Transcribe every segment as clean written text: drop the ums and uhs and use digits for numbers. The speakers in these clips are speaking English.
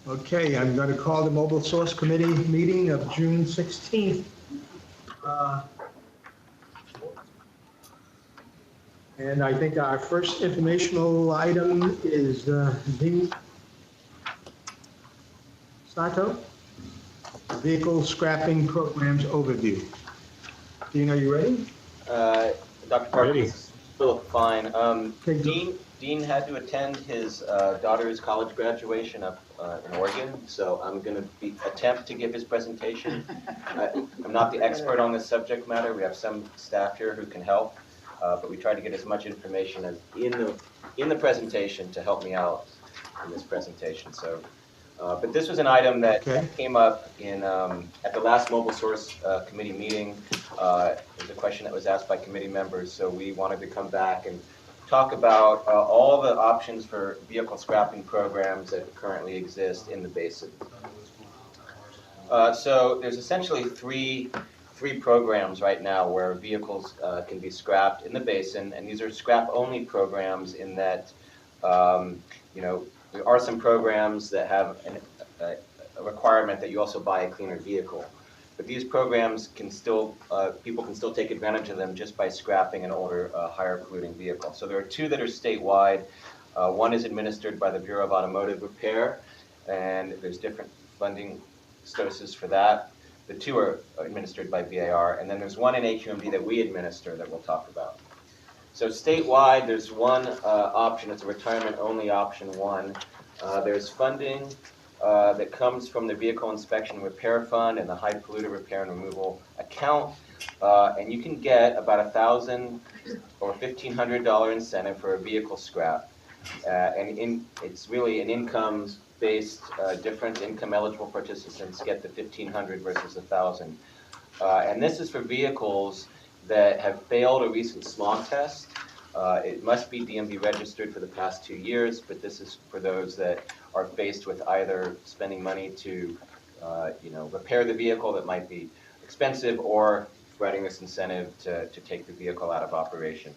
Okay, I'm going to call the Mobile Source Committee meeting of June 16th. And I think our first informational item is Dean Sato, Vehicle Scrapping Programs Overview. Dean, are you ready? Dr. Parker, Ready. this is Philip Fine. Okay, Dean had to attend his daughter's college graduation up in Oregon, so I'm going to attempt to give his presentation. I'm not the expert on this subject matter. We have some staff here who can help, but we try to get as much information as in the presentation to help me out in this presentation. So, but this was an item that came up in at the last Mobile Source Committee meeting. It was a question that was asked by committee members, so we wanted to come back and talk about all the options for vehicle scrapping programs that currently exist in the basin. So there's essentially three programs right now where vehicles can be scrapped in the basin, and these are scrap-only programs in that, you know, there are some programs that have a requirement that you also buy a cleaner vehicle. But these programs can still, people can still take advantage of them just by scrapping an older, higher polluting vehicle. So there are two that are statewide. One is administered by the Bureau of Automotive Repair, and there's different funding sources for that. The two are administered by VAR, and then there's one in AQMD that we administer that we'll talk about. So statewide, there's one option. It's a retirement-only option one. There's funding that comes from the Vehicle Inspection Repair Fund and the High Polluter Repair and Removal Account, and you can get about $1,000 or $1,500 incentive for a vehicle scrap, and it's really an income-based difference. Income-eligible participants get the $1,500 versus $1,000, and this is for vehicles that have failed a recent smog test. It must be DMV registered for the past 2 years, but this is for those that are faced with either spending money to, you know, repair the vehicle that might be expensive, or providing this incentive to take the vehicle out of operation.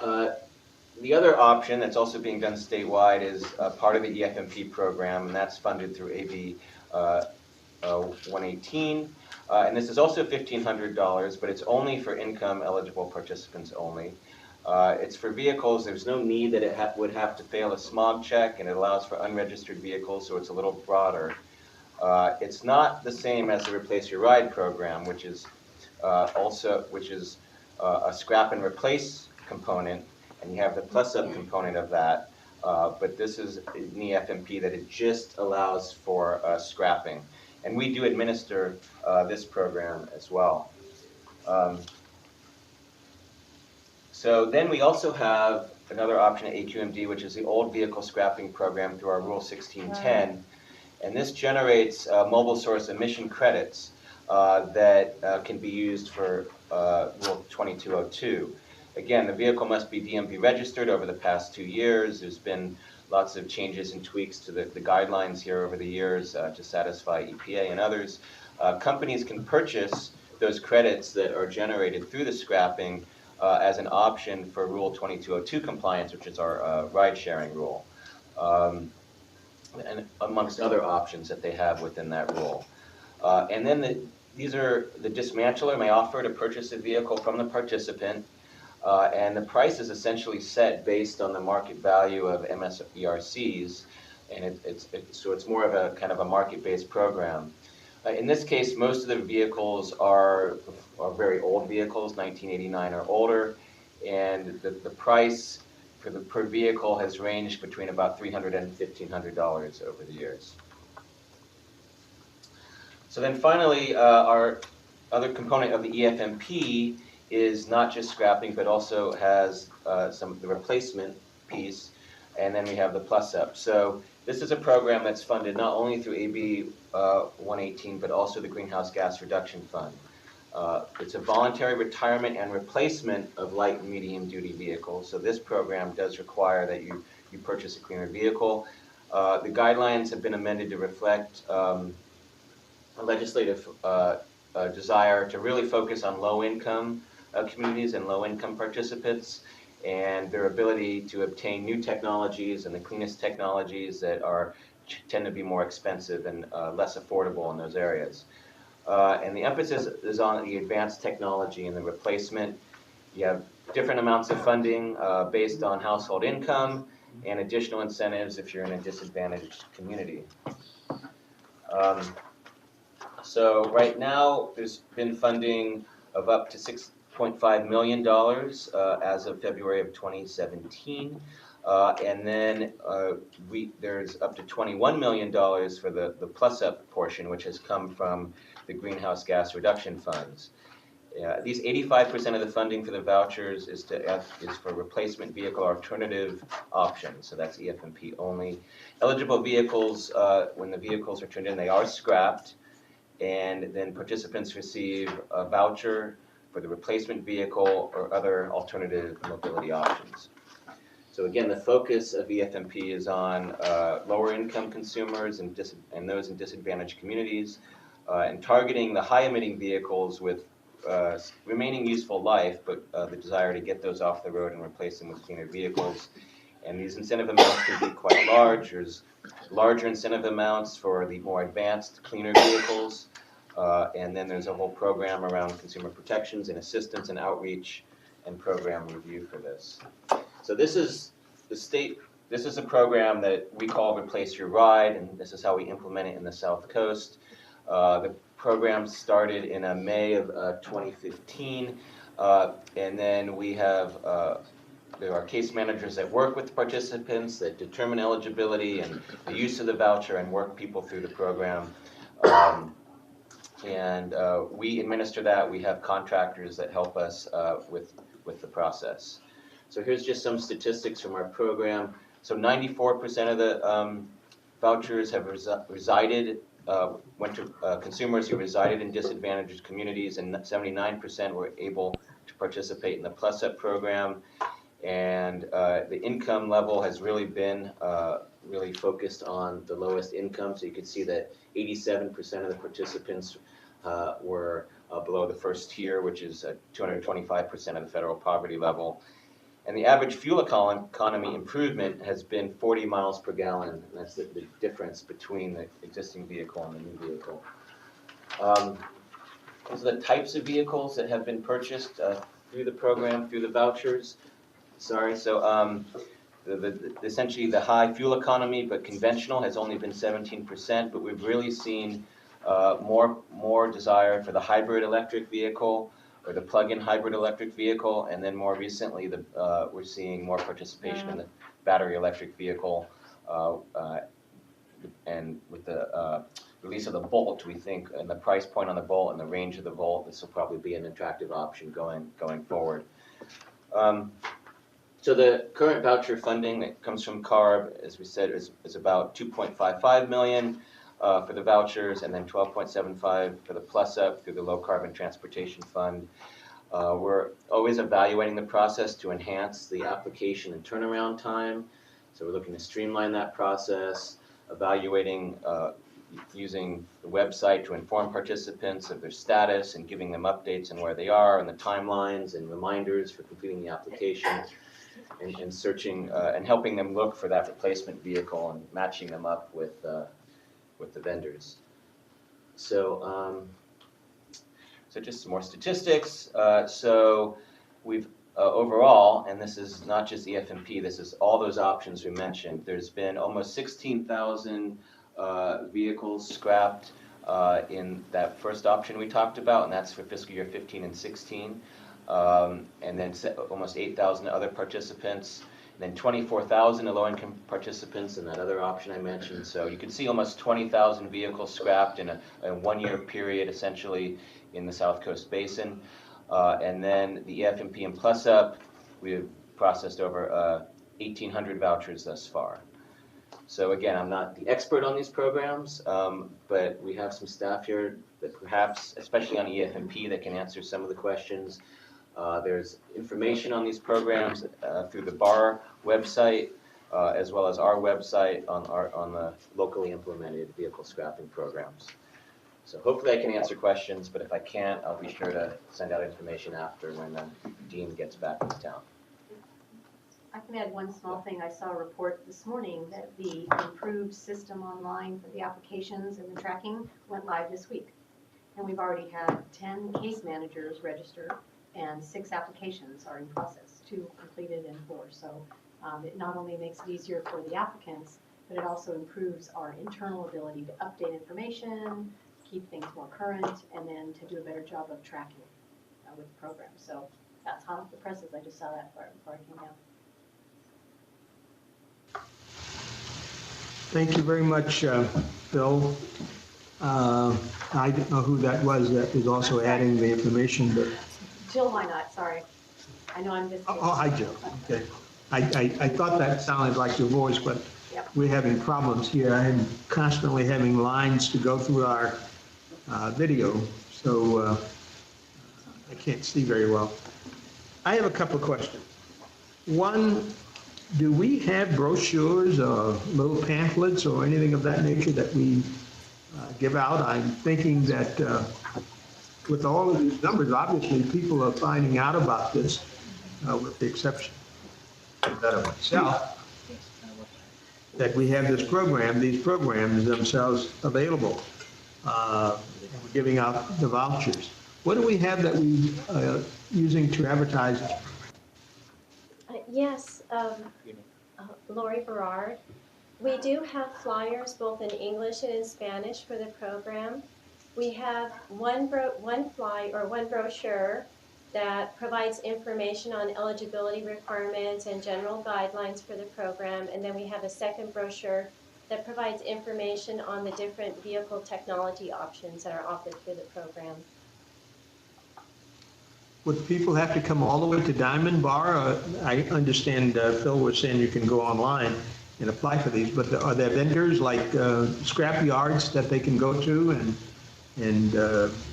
The other option that's also being done statewide is part of the EFMP program, and that's funded through AB 118. And this is also $1,500, but it's only for income-eligible participants only. It's for vehicles. There's no need that it would have to fail a smog check, and it allows for unregistered vehicles, so it's a little broader. It's not the same as the Replace Your Ride program, which is a scrap and replace component, and you have the plus-up component of that. But this is an EFMP that it just allows for scrapping. And we do administer this program as well. So then we also have another option at AQMD, which is the old vehicle scrapping program through our Rule 1610. And this generates mobile source emission credits that can be used for Rule 2202. Again, the vehicle must be DMV registered over the past 2 years. There's been lots of changes and tweaks to the guidelines here over the years to satisfy EPA and others. Companies can purchase those credits that are generated through the scrapping as an option for Rule 2202 compliance, which is our ride-sharing rule, and amongst other options that they have within that rule. And then these are the dismantler may offer to purchase a vehicle from the participant, and the price is essentially set based on the market value of MSERCs, and so it's more of a kind of a market-based program. In this case, most of the vehicles are very old vehicles, 1989 or older, and the price for per vehicle has ranged between about $300 and $1,500 over the years. So then finally, our other component of the EFMP is not just scrapping, but also has some of the replacement piece, and then we have the plus-up. So this is a program that's funded not only through AB 118, but also the Greenhouse Gas Reduction Fund. It's a voluntary retirement and replacement of light and medium duty vehicles. So this program does require that you purchase a cleaner vehicle. The guidelines have been amended to reflect a legislative desire to really focus on low-income communities and low-income participants. and their ability to obtain new technologies and the cleanest technologies that tend to be more expensive and less affordable in those areas. And the emphasis is on the advanced technology and the replacement. You have different amounts of funding based on household income and additional incentives if you're in a disadvantaged community. So right now, there's been funding of up to $6.5 million as of February of 2017. And then there's up to $21 million for the plus-up portion, which has come from the greenhouse gas reduction funds. These 85% of the funding for the vouchers is for replacement vehicle alternative options, so that's EFMP only. Eligible vehicles, when the vehicles are turned in, they are scrapped, and then participants receive a voucher for the replacement vehicle or other alternative mobility options. So again, the focus of EFMP is on lower income consumers and those in disadvantaged communities, and targeting the high emitting vehicles with remaining useful life, but the desire to get those off the road and replace them with cleaner vehicles. And these incentive amounts can be quite large. There's larger incentive amounts for the more advanced, cleaner vehicles. And then there's a whole program around consumer protections and assistance and outreach and program review for this. So this is a program that we call Replace Your Ride, and this is how we implement it in the South Coast. The program started in May of 2015, and then we have there are case managers that work with participants that determine eligibility and the use of the voucher and work people through the program. And we administer that. We have contractors that help us with the process. So here's just some statistics from our program. So 94% of the vouchers have went to consumers who resided in disadvantaged communities, and 79% were able to participate in the Plus Up program. And the income level has really been really focused on the lowest income. So you can see that 87% of the participants were below the first tier, which is 225% of the federal poverty level. And the average fuel economy improvement has been 40 miles per gallon. And that's the difference between the existing vehicle and the new vehicle. Those are the types of vehicles that have been purchased through the program, through the vouchers. So essentially the high fuel economy, but conventional, has only been 17%, but we've really seen more desire for the hybrid electric vehicle or the plug-in hybrid electric vehicle, and then more recently we're seeing more participation in the battery electric vehicle, and with the release of the Bolt, we think, and the price point on the Bolt and the range of the Bolt, this will probably be an attractive option going forward. So the current voucher funding that comes from CARB, as we said, is about $2.55 million for the vouchers, and then $12.75 for the Plus Up through the Low Carbon Transportation Fund. We're always evaluating the process to enhance the application and turnaround time. So we're looking to streamline that process, evaluating using the website to inform participants of their status and giving them updates on where they are and the timelines and reminders for completing the application. And searching and helping them look for that replacement vehicle and matching them up with the vendors. So just some more statistics. So we've overall, and this is not just EFMP, this is all those options we mentioned. There's been almost 16,000 vehicles scrapped in that first option we talked about, and that's for fiscal year 15 and 16. And then almost 8,000 other participants, and then 24,000 low-income participants in that other option I mentioned. So you can see almost 20,000 vehicles scrapped in a one-year period, essentially, in the South Coast Basin. And then the EFMP and Plus Up, we've processed over 1,800 vouchers thus far. So again, I'm not the expert on these programs, but we have some staff here that perhaps, especially on EFMP, that can answer some of the questions. There's information on these programs through the BAR website, as well as our website on the locally implemented vehicle scrapping programs. So hopefully I can answer questions, but if I can't, I'll be sure to send out information after when Dean gets back into town. I can add one small thing. I saw a report this morning that the improved system online for the applications and the tracking went live this week. And we've already had 10 case managers register and 6 applications are in process, 2 completed and 4. So it not only makes it easier for the applicants, but it also improves our internal ability to update information, keep things more current, and then to do a better job of tracking with the program. So that's hot off the presses. I just saw that before I came down. Thank you very much, Phil. I didn't know who that was also adding the information, but, Jill, why not? Sorry. I know I'm just. oh, hi, Joe. Okay. I thought that sounded like your voice, but Yep. we're having problems here. I'm constantly having lines to go through our video, so I can't see very well. I have a couple of questions. One, do we have brochures or little pamphlets or anything of that nature that we give out? I'm thinking that with all of these numbers, obviously, people are finding out about this, with the exception of that of myself, that we have this program, these programs themselves available, and we're giving out the vouchers. What do we have that we using to advertise? Yes, Lori Berard. We do have flyers both in English and in Spanish for the program. We have one brochure that provides information on eligibility requirements and general guidelines for the program, and then we have a second brochure that provides information on the different vehicle technology options that are offered through the program. Would people have to come all the way to Diamond Bar? I understand Phil was saying you can go online and apply for these, but are there vendors like scrap yards that they can go to and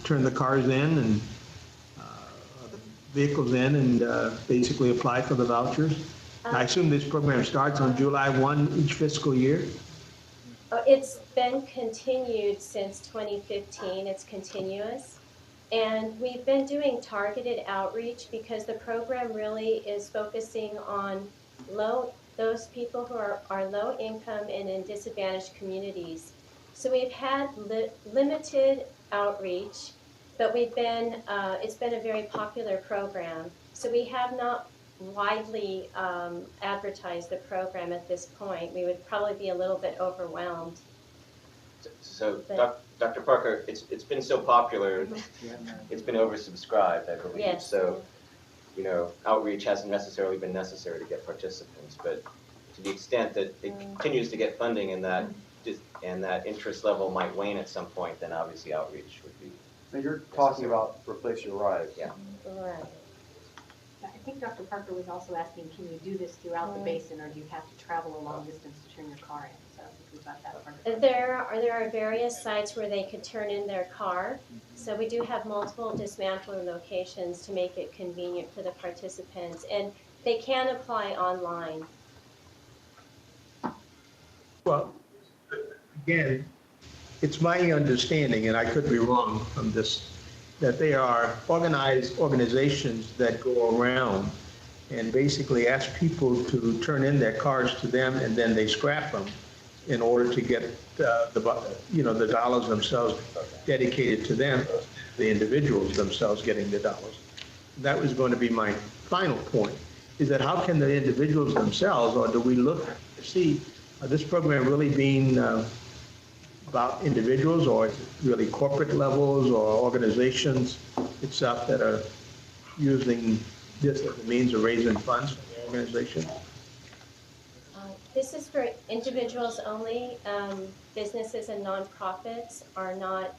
turn the cars in and the vehicles in and basically apply for the vouchers? I assume this program starts on July 1 each fiscal year? It's been continued since 2015. It's continuous. And we've been doing targeted outreach because the program really is focusing on those people who are low income and in disadvantaged communities. So we've had limited outreach, but it's been a very popular program. So we have not widely advertised the program at this point. We would probably be a little bit overwhelmed. So, Dr. Parker, it's been so popular, it's been oversubscribed, I believe. Yes. So, outreach hasn't necessarily been necessary to get participants, but to the extent that it continues to get funding and that interest level might wane at some point, then obviously outreach would be. Now you're talking about replace your ride. Yeah. Right. I think Dr. Parker was also asking, can you do this throughout the basin, or do you have to travel a long distance to turn your car in? So I think we got that part. There are various sites where they could turn in their car. So we do have multiple dismantling locations to make it convenient for the participants, and they can apply online. Well, again, it's my understanding, and I could be wrong on this, that they are organized organizations that go around and basically ask people to turn in their cars to them, and then they scrap them in order to get the dollars themselves dedicated to them, the individuals themselves getting the dollars. That was going to be my final point, is that how can the individuals themselves, or do we look to see this program really being about individuals, or is it really corporate levels or organizations itself that are using this as a means of raising funds for the organization? This is for individuals only. Businesses and nonprofits are not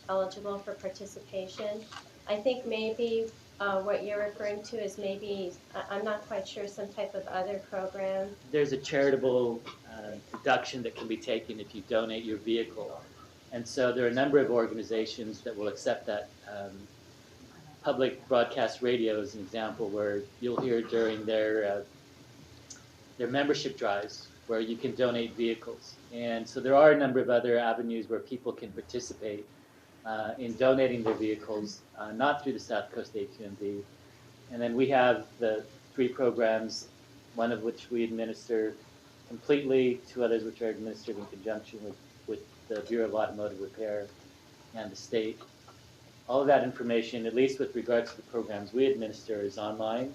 eligible for participation. I think maybe what you're referring to is maybe, I'm not quite sure, some type of other program. There's a charitable deduction that can be taken if you donate your vehicle. And so there are a number of organizations that will accept that. Public broadcast radio is an example where you'll hear during their membership drives where you can donate vehicles. And so there are a number of other avenues where people can participate in donating their vehicles, not through the South Coast SCAQMD. And then we have the 3 programs one of which we administer completely, two others which are administered in conjunction with the Bureau of Automotive Repair and the state. All of that information, at least with regards to the programs we administer, is online.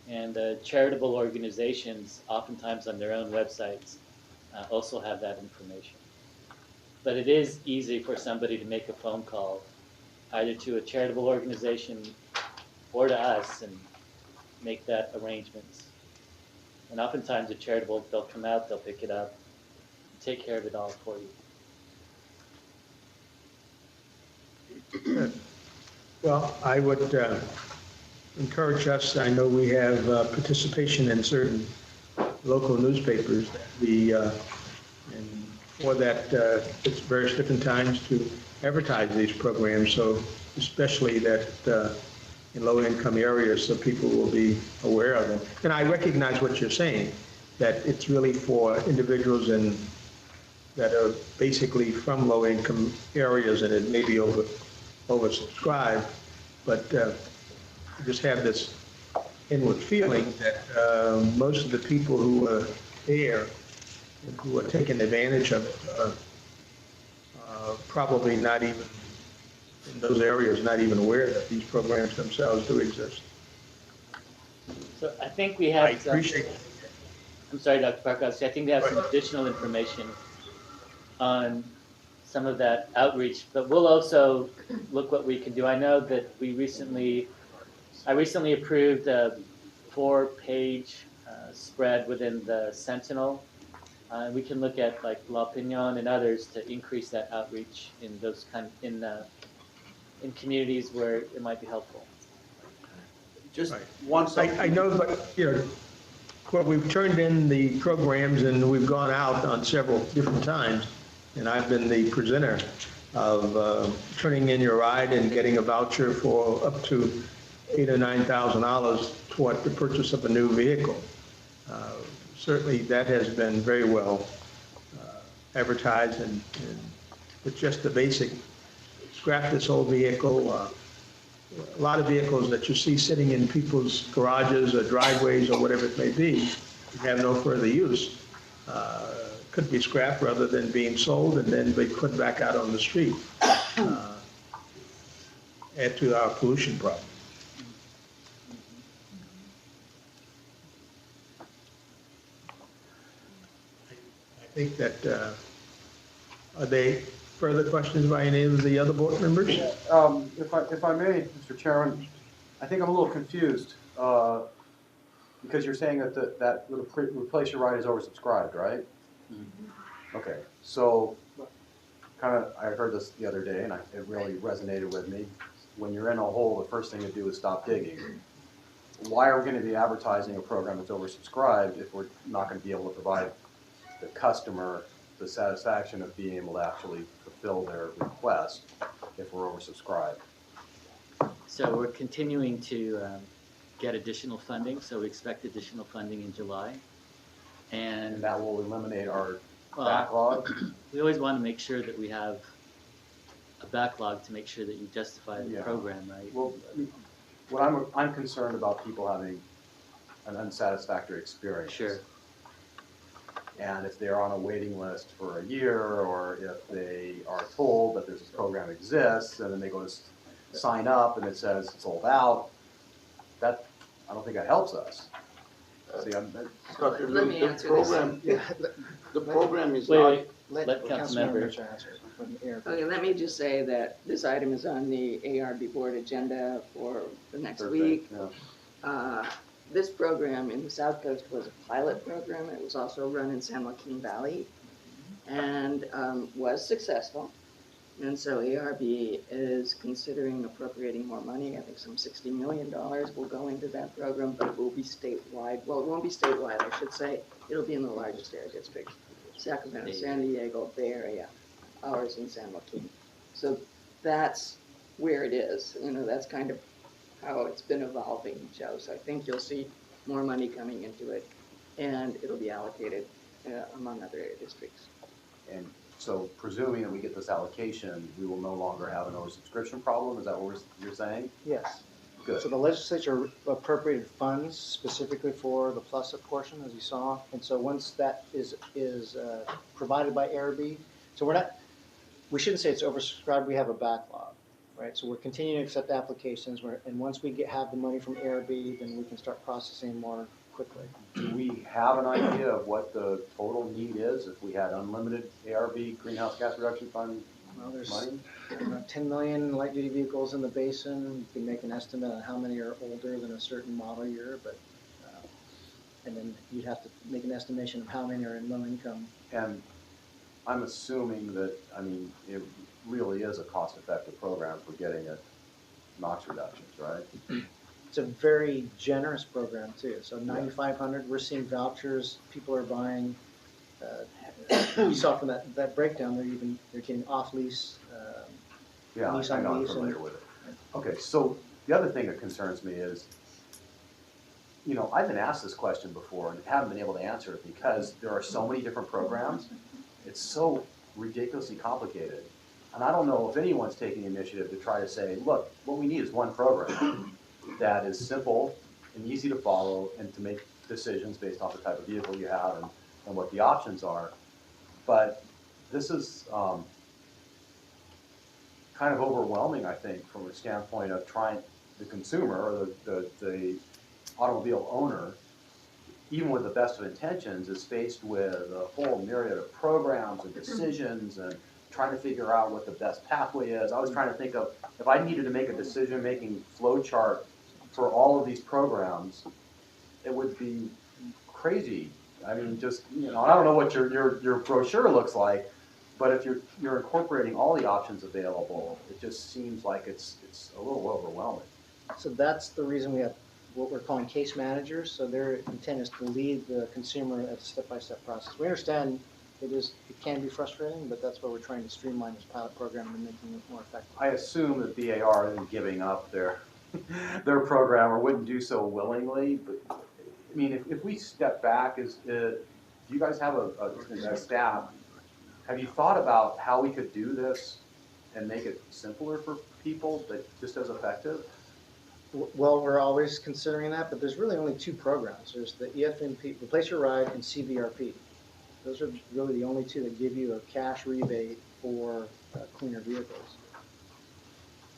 And charitable organizations, oftentimes on their own websites, also have that information. But it is easy for somebody to make a phone call either to a charitable organization or to us and make that arrangements. And oftentimes the charitable, they'll come out, they'll pick it up, take care of it all for you. Good. Well, I would encourage us, I know we have participation in certain local newspapers that we, and for that, it's various different times to advertise these programs, so especially that in low-income areas, so people will be aware of them. And I recognize what you're saying, that it's really for individuals that are basically from low-income areas, and it may be oversubscribed, but I just have this inward feeling that most of the people who are there and who are taking advantage of it are probably not even in those areas, not even aware that these programs themselves do exist. So I think we have. I appreciate it. I'm sorry, Dr. Parkowski. I think we have some additional information on some of that outreach, but we'll also look what we can do. I know that I recently approved a 4-page spread within the Sentinel. We can look at like La Opinion and others to increase that outreach in those in communities where it might be helpful. Just Right. one second. I know, but, well, we've turned in the programs and we've gone out on several different times, and I've been the presenter of turning in your ride and getting a voucher for up to $8,000 or $9,000 toward the purchase of a new vehicle. Certainly, that has been very well advertised, and with just the basic scrap this old vehicle. A lot of vehicles that you see sitting in people's garages or driveways or whatever it may be, have no further use. Could be scrapped rather than being sold and then be put back out on the street. Add to our pollution problem. I think that, are they further questions by any of the other board members? If I may, Mr. Chairman, I think I'm a little confused, because you're saying that that little replace your ride is oversubscribed, right? Mm-hmm. Okay, so I heard this the other day and it really resonated with me. When you're in a hole, the first thing to do is stop digging. Why are we going to be advertising a program that's oversubscribed if we're not going to be able to provide the customer the satisfaction of being able to actually fulfill their request if we're oversubscribed? So we're continuing to get additional funding, so we expect additional funding in July. And that will eliminate our Well, backlog? we always want to make sure that we have a backlog to make sure that you justify the Yeah. program, right? Well, what I'm concerned about people having an unsatisfactory experience. Sure. And if they're on a waiting list for a year, or if they are told that this program exists, and then they go to sign up and it says it's sold out, I don't think that helps us. See, Let me answer this. The program is Wait, not. wait. Let Councilmember. Okay, let me just say that this item is on the ARB board agenda for the next week. Yeah. This program in the South Coast was a pilot program. It was also run in San Joaquin Valley and was successful. And so ARB is considering appropriating more money. I think some $60 million will go into that program, but it will be statewide. Well, it won't be statewide, I should say. It'll be in the largest air districts: Sacramento, San Diego, Bay Area, ours in San Joaquin. So that's where it is. That's kind of how it's been evolving, Joe. So I think you'll see more money coming into it, and it'll be allocated among other air districts. And so presuming that we get this allocation, we will no longer have an oversubscription problem? Is that what you're saying? Yes. good. So the legislature appropriated funds specifically for the plus up portion, as you saw. And so once that is provided by ARB, so we shouldn't say it's oversubscribed, we have a backlog, right? So we're continuing to accept applications, and once we have the money from ARB, then we can start processing more quickly. Do we have an idea of what the total need is if we had unlimited ARB greenhouse gas reduction fund Well, there's money? 10 million light-duty vehicles in the basin. You can make an estimate on how many are older than a certain model year, but, and then you'd have to make an estimation of how many are in low income. And I'm assuming that, I mean, it really is a cost-effective program for getting at NOx reductions, right? It's a very generous program too. So 9,500, we're seeing vouchers, people are buying, you saw from that breakdown, they're getting off-lease. Yeah, I Nissan know, I'm lease and- familiar with it. Okay, so the other thing that concerns me is, you know, I've been asked this question before and haven't been able to answer it because there are so many different programs. It's so ridiculously complicated. And I don't know if anyone's taking the initiative to try to say, look, what we need is one program that is simple and easy to follow and to make decisions based off the type of vehicle you have and what the options are. But this is kind of overwhelming, I think, from a standpoint of trying the consumer or the automobile owner, even with the best of intentions, is faced with a whole myriad of programs and decisions and trying to figure out what the best pathway is. I was trying to think of, if I needed to make a decision-making flow chart for all of these programs, it would be crazy. I mean, just, you know, I don't know what your brochure looks like, but if you're incorporating all the options available, it just seems like it's a little overwhelming. So that's the reason we have what we're calling case managers. So their intent is to lead the consumer at a step-by-step process. We understand it can be frustrating, but that's why we're trying to streamline this pilot program and making it more effective. I assume that BAR isn't giving up their program or wouldn't do so willingly, but I mean, if we step back, do you guys have a staff? Have you thought about how we could do this and make it simpler for people, but just as effective? Well, we're always considering that, but there's really only two programs. There's the EFMP, Replace Your Ride, and CVRP. Those are really the only two that give you a cash rebate for cleaner vehicles.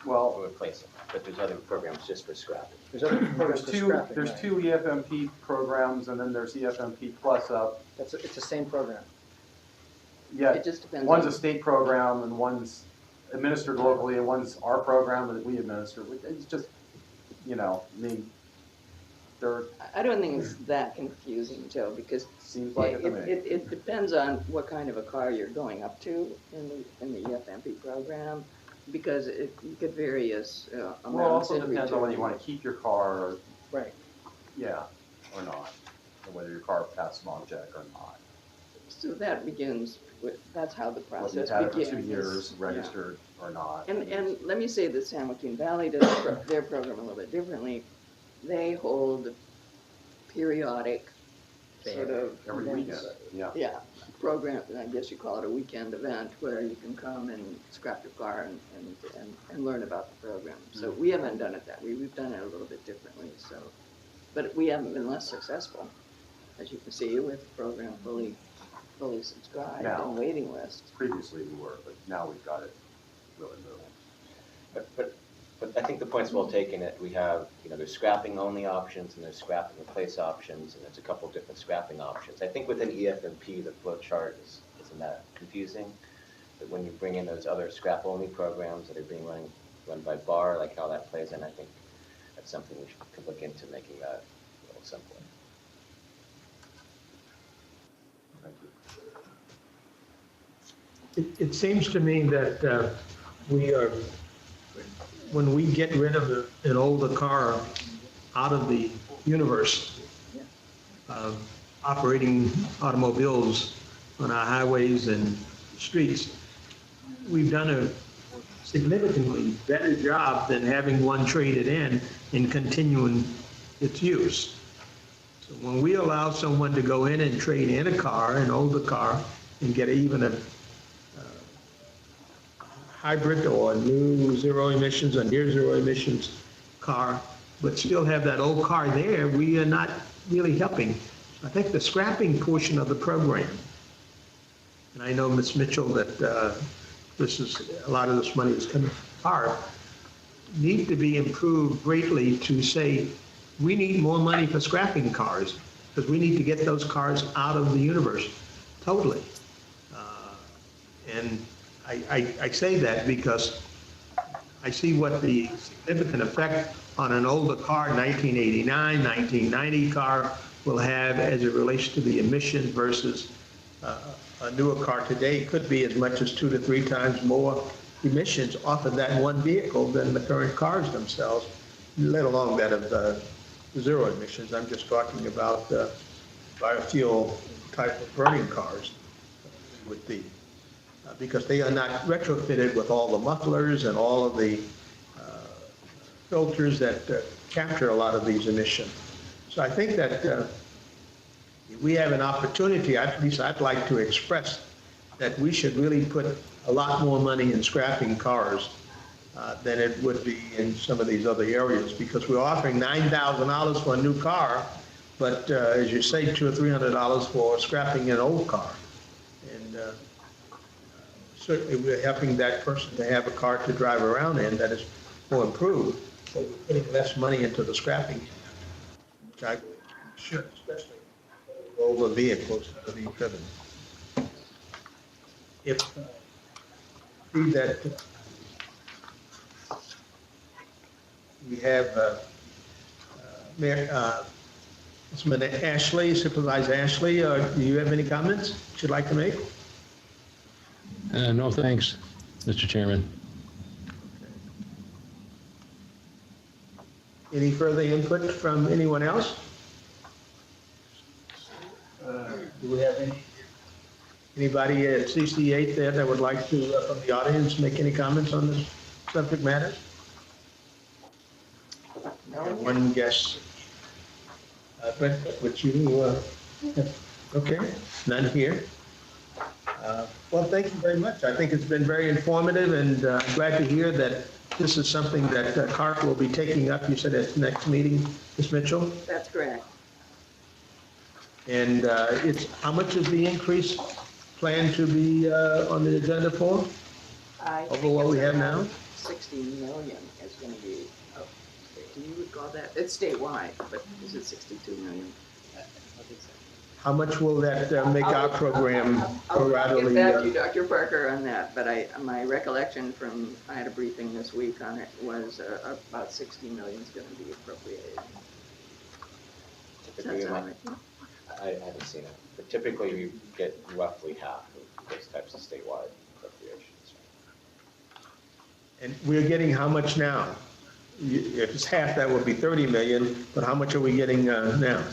Well, Or replace them, but there's other programs just for scrapping. There's other programs for scrapping, there's right. two EFMP programs, and then there's EFMP Plus Up. It's the same program. Yeah, It just depends. one's on- a state program and one's administered locally, and one's our program that we administer. It's just, you know, I mean, I don't think it's that confusing, Joe, because seems like it to me. it depends on what kind of a car you're going up to in the EFMP program, because you get various Well, it amounts also in depends on whether you return. want to keep your car, or, Right. yeah, or not, or whether your car passed smog check or not. So that begins with, that's how the Whether you've process had it for begins. 2 years, Yeah. registered or not. And let me say that San Joaquin Valley does their program a little bit differently. They hold periodic sort of Every events. weekend, yeah. Yeah, program, I guess you call it a weekend event where you can come and scrap your car and learn about the program. So we haven't done it that way. We've done it a little bit differently, so. But we haven't been less successful, as you can see, with the program fully subscribed Now. and waiting list. Previously we were, but now we've got it really moving. But I think the point's well taken, that we have, you know, there's scrapping only options, and there's scrap and replace options, and there's a couple different scrapping options. I think within EFMP, the flow chart isn't that confusing, but when you bring in those other scrap only programs that are being run by BAR, like how that plays in, I think that's something we could look into, making that a little simpler. Thank you. It seems to me that when we get rid of an older car out of the universe of operating automobiles on our highways and streets, we've done a significantly better job than having one traded in and continuing its use. So when we allow someone to go in and trade in a car, an older car, and get even a hybrid or a new zero emissions or near zero emissions car but still have that old car there, we are not really helping. I think the scrapping portion of the program, and I know, Ms. Mitchell, that a lot of this money is coming from car, need to be improved greatly to say, we need more money for scrapping cars, because we need to get those cars out of the universe totally. And I say that because I see what the significant effect on an older car, 1989, 1990 car, will have as it relates to the emissions versus a newer car today. Could be as much as 2 to 3 times more emissions off of that one vehicle than the current cars themselves, let alone that of zero emissions. I'm just talking about biofuel type of burning cars with the because they are not retrofitted with all the mufflers and all of the filters that capture a lot of these emissions. So I think that we have an opportunity, at least I'd like to express, that we should really put a lot more money in scrapping cars than it would be in some of these other areas, because we're offering $9,000 for a new car, but as you say, $200 or $300 for scrapping an old car. And certainly we're helping that person to have a car to drive around in that is more improved, but we're putting less money into the scrapping, which I should, especially older vehicles that are being driven. If see that we have Councilman Ashley, Supervisor Ashley, do you have any comments you'd like to make? No, thanks, Mr. Chairman. Any further input from anyone else? Do we have anybody at CC8 there that would like to, from the audience, make any comments on this subject matter? No. One guess. But what you, okay, none here. Well, thank you very much. I think it's been very informative, and I'm glad to hear that this is something that CARC will be taking up. You said at the next meeting, Ms. Mitchell? That's correct. And it's, how much is the increase planned to be on the agenda for? Over what we have now? 60 million is going to be, oh, do you recall that? It's statewide, but is it 62 million? How much will that make our program I'll get prorately? back to you, Dr. Parker, on that, but my recollection from, I had a briefing this week on it, was about 60 million is going to be appropriated. Does that Typically, sound right? I haven't seen it, but typically we get roughly half of those types of statewide appropriations. And we're getting how much now? If it's half, that would be 30 million, but how much are we getting now?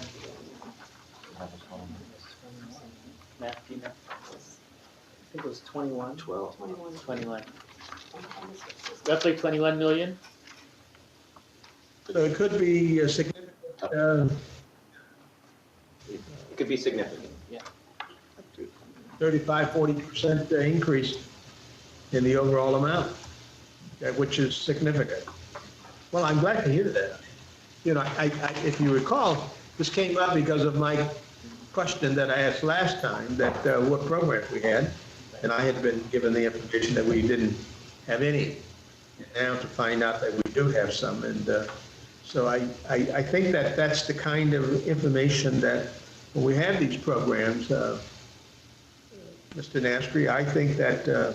Matt, do you know? I think it was 21. 12. 21. Roughly 21 million? So it could be a significant, It could be significant. 35, 40% increase in the overall amount, which is significant. Well, I'm glad to hear that. You know, if you recall, this came up because of my question that I asked last time, that what programs we had, and I had been given the information that we didn't have any. Now to find out that we do have some, and so I think that that's the kind of information that when we have these programs, Mr. Nastri, I think that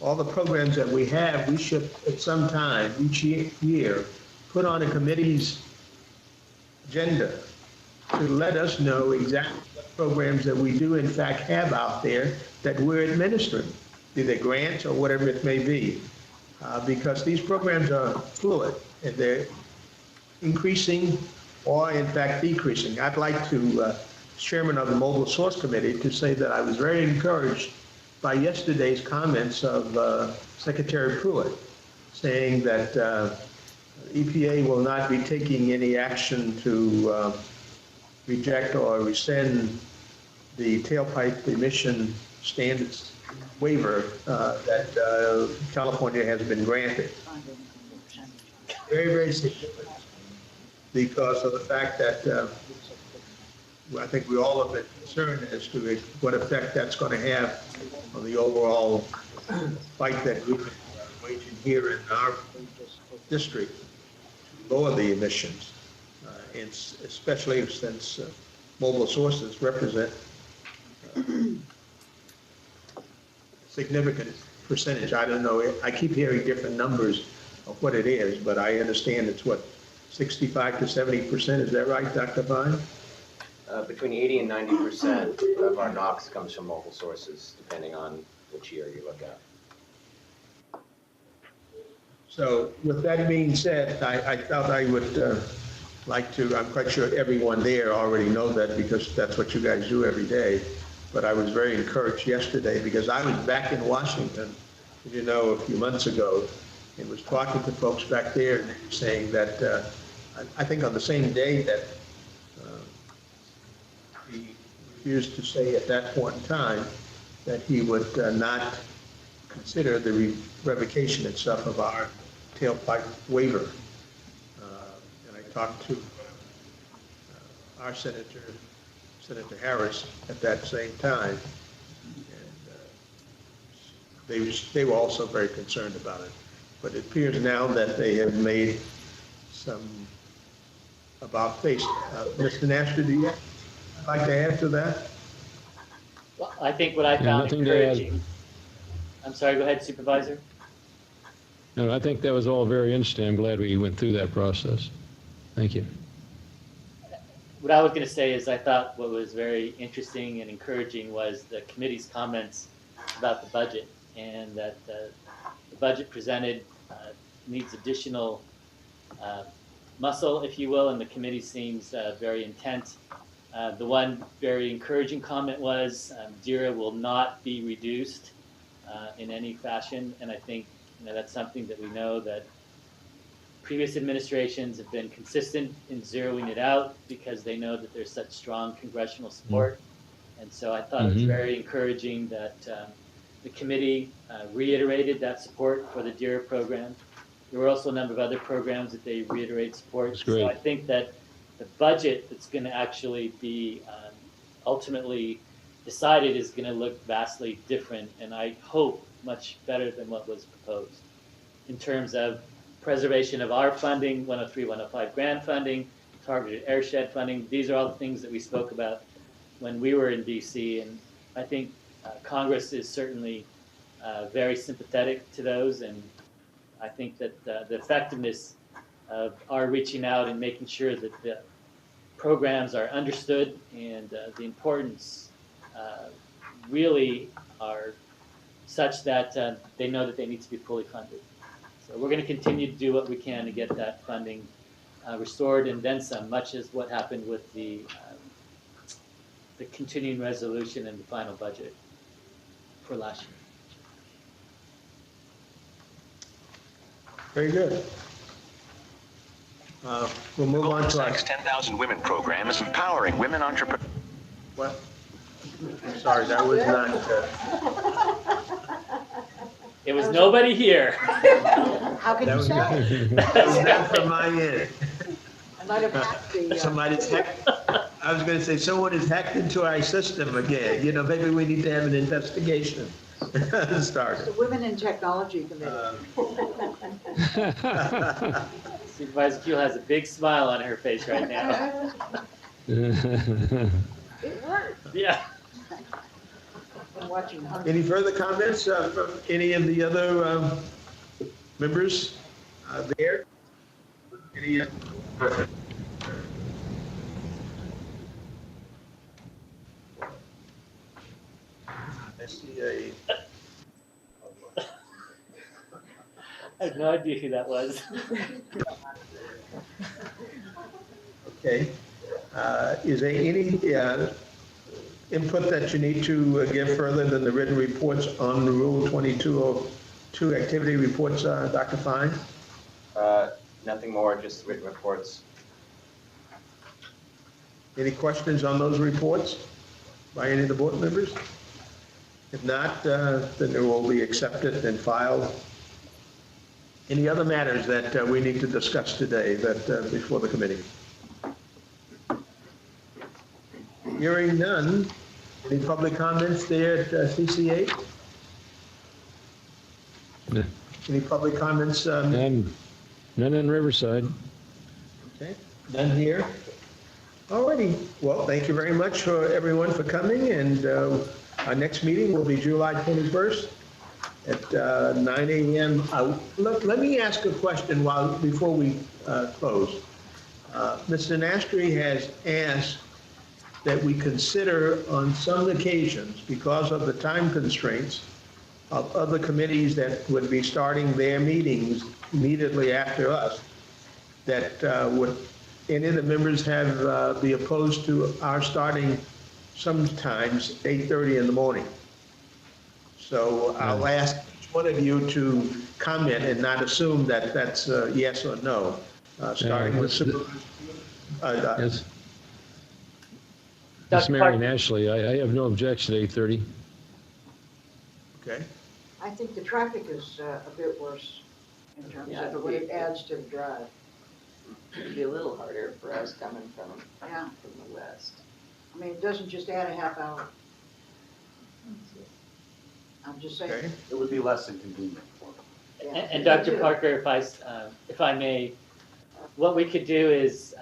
all the programs that we have, we should at some time each year put on a committee's agenda to let us know exactly what programs that we do in fact have out there that we're administering, be they grants or whatever it may be, because these programs are fluid and they're increasing or in fact decreasing. I'd like to, Chairman of the Mobile Source Committee, to say that I was very encouraged by yesterday's comments of Secretary Pruitt, saying that EPA will not be taking any action to reject or rescind the tailpipe emission standards waiver that California has been granted. Very, very significant. because of the fact that I think we all have been concerned as to what effect that's going to have on the overall fight that we've been waging here in our district to lower the emissions, and especially since mobile sources represent significant percentage. I don't know, I keep hearing different numbers of what it is, but I understand it's what, 65 to 70%, is that right, Dr. Vine? Between 80 and 90% of our NOx comes from mobile sources, depending on which year you look at. So with that being said, I thought I would like to, I'm quite sure everyone there already know that because that's what you guys do every day, but I was very encouraged yesterday because I was back in Washington, as you know, a few months ago, and was talking to folks back there and they were saying that, I think on the same day that he refused to say at that point in time that he would not consider the revocation itself of our tailpipe waiver. And I talked to our Senator Harris at that same time, and they were also very concerned about it. But it appears now that they have made some about face. Mr. Nasher, do you like to add to that? Well, I think what I found nothing to add. encouraging. I'm sorry, go ahead, Supervisor. No, I think that was all very interesting. I'm glad we went through that process. Thank you. What I was going to say is I thought what was very interesting and encouraging was the committee's comments about the budget, and that the budget presented needs additional muscle, if you will, and the committee seems very intent. The one very encouraging comment was DERA will not be reduced in any fashion, and I think that's something that we know that previous administrations have been consistent in zeroing it out because they know that there's such strong congressional support. And so I thought it was very encouraging that the committee reiterated that support for the DERA program. There were also a number of other programs that they reiterate support. That's great. So I think that the budget that's going to actually be ultimately decided is going to look vastly different, and I hope much better than what was proposed in terms of preservation of our funding, 103, 105 grant funding, targeted airshed funding. These are all the things that we spoke about when we were in DC, and I think Congress is certainly very sympathetic to those, and I think that the effectiveness of our reaching out and making sure that the programs are understood and the importance really are such that they know that they need to be fully funded. So we're going to continue to do what we can to get that funding restored and then some, much as what happened with the continuing resolution and the final budget for last year. Very good. We'll move on to our... Goldman Sachs 10,000 Women program is empowering women entrepreneurs. What? I'm sorry, that was not... It was nobody here. How could That you was say? not, that was not from my end. I might have hacked the. Somebody's hacked, I was gonna say, someone has hacked into our system again. Maybe we need to have an investigation started. The Women in Technology Committee. Supervisor Kuehl has a big smile on her face right now. It worked. Yeah. I'm watching. Any further comments from any of the other members there? Any? I see a... I have no idea who that was. Okay. Is there any input that you need to give further than the written reports on the Rule 2202 activity reports, Dr. Fine? Nothing more, just written reports. Any questions on those reports by any of the board members? If not, then they will be accepted and filed. Any other matters that we need to discuss today that before the committee? Hearing none. Any public comments there at CCA? No. Any public comments? None in Riverside. Okay, none here. Alrighty, well, thank you very much for everyone for coming, and our next meeting will be July 21st at 9 a.m. Let me ask a question before we close. Mr. Nastri has asked that we consider on some occasions, because of the time constraints of other committees that would be starting their meetings immediately after us, that would any of the members be opposed to our starting sometimes 8:30 in the morning. So I'll ask each one of you to comment and not assume that that's a yes or no. Starting with Yes. Miss Dr. Marion Parker. Ashley, I have no objection to 8:30. Okay. I think the traffic is a bit worse in terms Yeah, of what it adds to the drive. It'd be a little harder for us coming from Yeah, the west. I mean, it doesn't just add a half hour. I'm just saying. Okay. It would be less inconvenient for them. Yeah. And Dr. Parker, if I may, what we could do is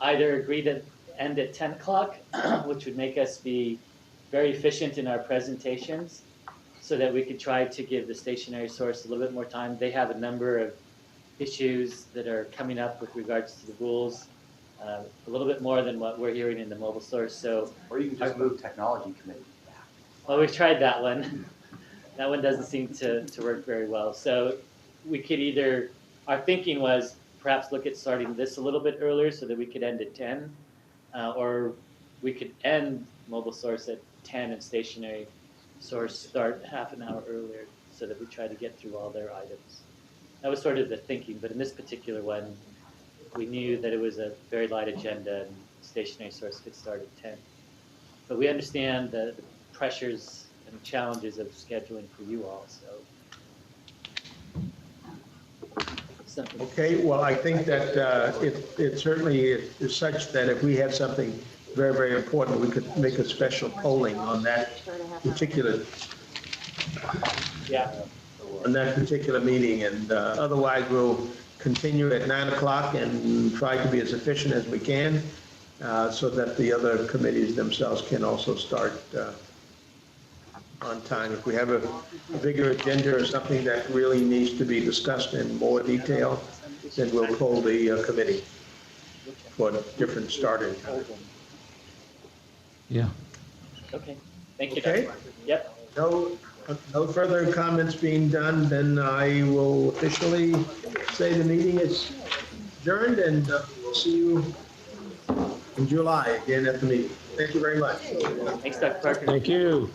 either agree to end at 10 o'clock, which would make us be very efficient in our presentations, so that we could try to give the stationary source a little bit more time. They have a number of issues that are coming up with regards to the rules, a little bit more than what we're hearing in the mobile source. So, Or you can just move technology committee back. well, we've tried that one. That one doesn't seem to work very well. So we could either, our thinking was perhaps look at starting this a little bit earlier so that we could end at 10, or we could end mobile source at 10 and stationary source start half an hour earlier so that we try to get through all their items. That was sort of the thinking, but in this particular one, we knew that it was a very light agenda and stationary source could start at 10. But we understand the pressures and challenges of scheduling for you all, so. Something. Okay, well, I think that it certainly is such that if we had something very, very important, we could make a special polling on that particular Yeah. meeting, and otherwise we'll continue at 9 o'clock and try to be as efficient as we can, so that the other committees themselves can also start on time. If we have a bigger agenda or something that really needs to be discussed in more detail, then we'll poll the committee for different starting time. Yeah. Okay. Thank you, Okay. Dr. Parker. Yep. No further comments being done, then I will officially say the meeting is adjourned, and we'll see you in July again at the meeting. Thank you very much. Thanks, Dr. Parker. Thank you.